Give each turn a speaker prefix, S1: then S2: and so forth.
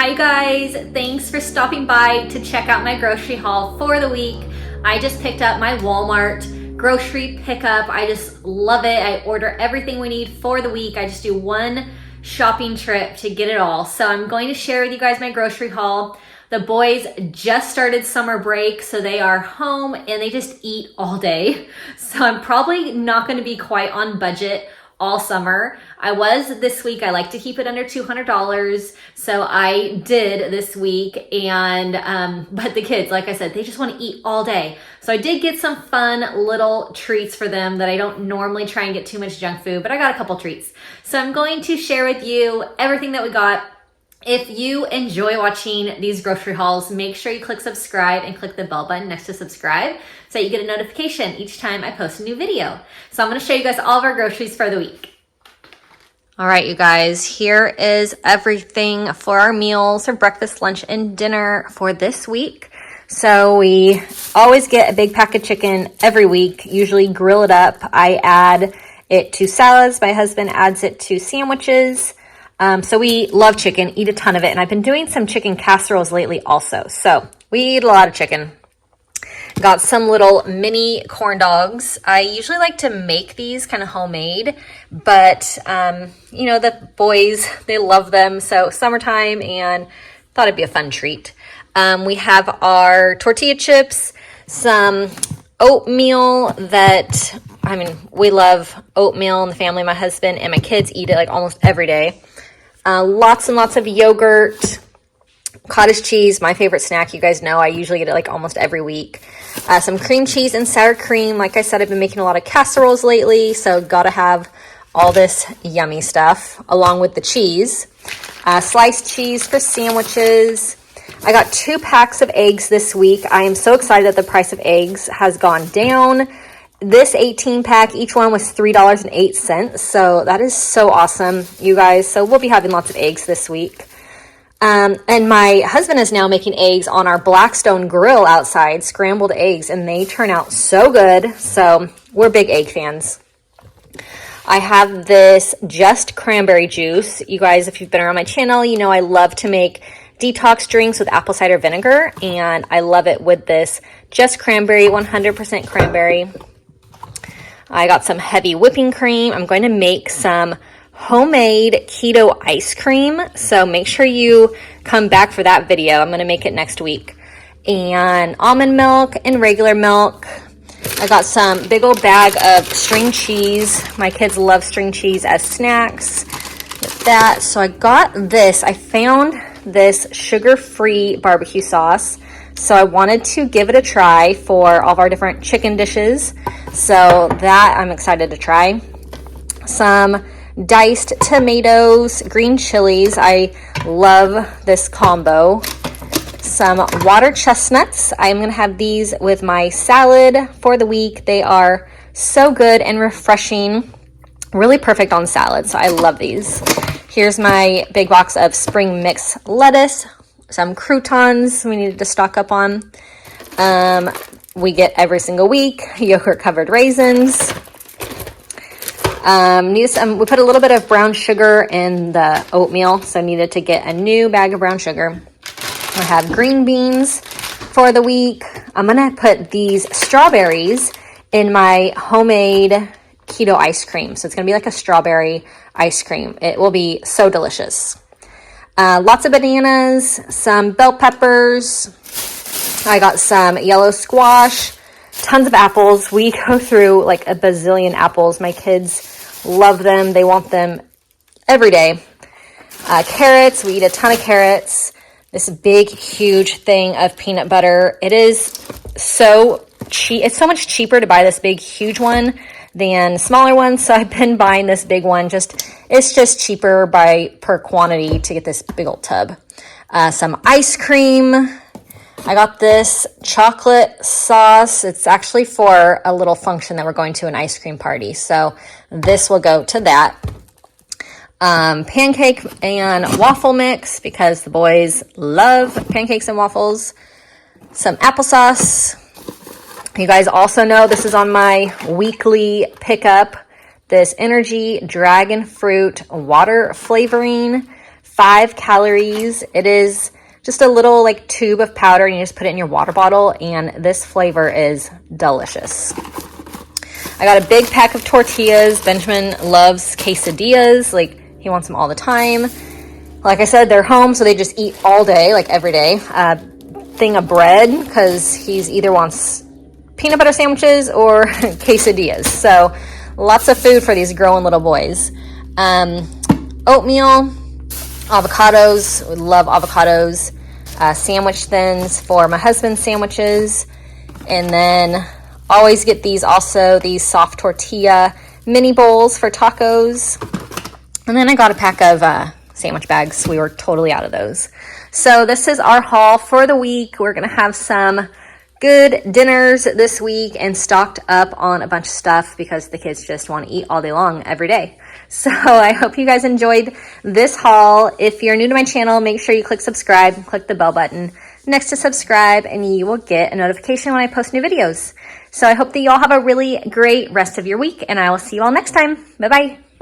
S1: Hi guys, thanks for stopping by to check out my grocery haul for the week. I just picked up my Walmart grocery pickup. I just love it. I order everything we need for the week. I just do one shopping trip to get it all. So I'm going to share with you guys my grocery haul. The boys just started summer break, so they are home and they just eat all day. So I'm probably not going to be quite on budget all summer. I was this week. I like to keep it under $200. So I did this week. And, but the kids, like I said, they just want to eat all day. So I did get some fun little treats for them that I don't normally try and get too much junk food, but I got a couple treats. So I'm going to share with you everything that we got. If you enjoy watching these grocery hauls, make sure you click subscribe and click the bell button next to subscribe so you get a notification each time I post a new video. So I'm going to show you guys all of our groceries for the week. All right, you guys, here is everything for our meals for breakfast, lunch, and dinner for this week. So we always get a big pack of chicken every week, usually grill it up. I add it to salads. My husband adds it to sandwiches. So we love chicken, eat a ton of it. And I've been doing some chicken casseroles lately also. So we eat a lot of chicken. Got some little mini corn dogs. I usually like to make these kind of homemade, but, you know, the boys, they love them. So summertime, and thought it'd be a fun treat. We have our tortilla chips, some oatmeal that, I mean, we love oatmeal in the family. My husband and my kids eat it like almost every day. Lots and lots of yogurt, cottage cheese, my favorite snack. You guys know I usually get it like almost every week. Some cream cheese and sour cream. Like I said, I've been making a lot of casseroles lately, so gotta have all this yummy stuff along with the cheese. Sliced cheese for sandwiches. I got 2 packs of eggs this week. I am so excited that the price of eggs has gone down. This 18 pack, each one was $3.08. So that is so awesome, you guys. So we'll be having lots of eggs this week. And my husband is now making eggs on our Blackstone grill outside, scrambled eggs, and they turn out so good. So we're big egg fans. I have this Just cranberry juice. You guys, if you've been around my channel, you know I love to make detox drinks with apple cider vinegar, and I love it with this Just cranberry, 100% cranberry. I got some heavy whipping cream. I'm going to make some homemade keto ice cream, so make sure you come back for that video. I'm going to make it next week. And almond milk and regular milk. I got some big old bag of string cheese. My kids love string cheese as snacks. With that, so I got this. I found this sugar-free barbecue sauce. So I wanted to give it a try for all of our different chicken dishes. So that I'm excited to try. Some diced tomatoes, green chilies. I love this combo. Some water chestnuts. I'm going to have these with my salad for the week. They are so good and refreshing. Really perfect on salad. So I love these. Here's my big box of spring mix lettuce. Some croutons we needed to stock up on. We get every single week. Yogurt covered raisins. We put a little bit of brown sugar in the oatmeal, so I needed to get a new bag of brown sugar. I have green beans for the week. I'm gonna put these strawberries in my homemade keto ice cream. So it's gonna be like a strawberry ice cream. It will be so delicious. Lots of bananas, some bell peppers. I got some yellow squash, tons of apples. We go through like a bazillion apples. My kids love them. They want them every day. Carrots, we eat a ton of carrots. This big, huge thing of peanut butter. It is so cheap. It's so much cheaper to buy this big, huge one than smaller ones. So I've been buying this big one. It's just cheaper per quantity to get this big old tub. Some ice cream. I got this chocolate sauce. It's actually for a little function that we're going to, an ice cream party. So this will go to that. Pancake and waffle mix because the boys love pancakes and waffles. Some applesauce. You guys also know this is on my weekly pickup. This Energy Dragon Fruit water flavoring 5 calories. It is just a little like tube of powder, and you just put it in your water bottle, and this flavor is delicious. I got a big pack of tortillas. Benjamin loves quesadillas. Like, he wants them all the time. Like I said, they're home, so they just eat all day, like every day. Thing of bread, because he's either wants peanut butter sandwiches or quesadillas. So lots of food for these growing little boys. Oatmeal, avocados. We love avocados. Sandwich thins for my husband's sandwiches. And then always get these soft tortilla mini bowls for tacos. And then I got a pack of sandwich bags. We were totally out of those. So this is our haul for the week. We're going to have some good dinners this week and stocked up on a bunch of stuff because the kids just want to eat all day long every day. So I hope you guys enjoyed this haul. If you're new to my channel, make sure you click subscribe and click the bell button next to subscribe, and you will get a notification when I post new videos. So I hope that you all have a really great rest of your week, and I will see you all next time. Bye-bye.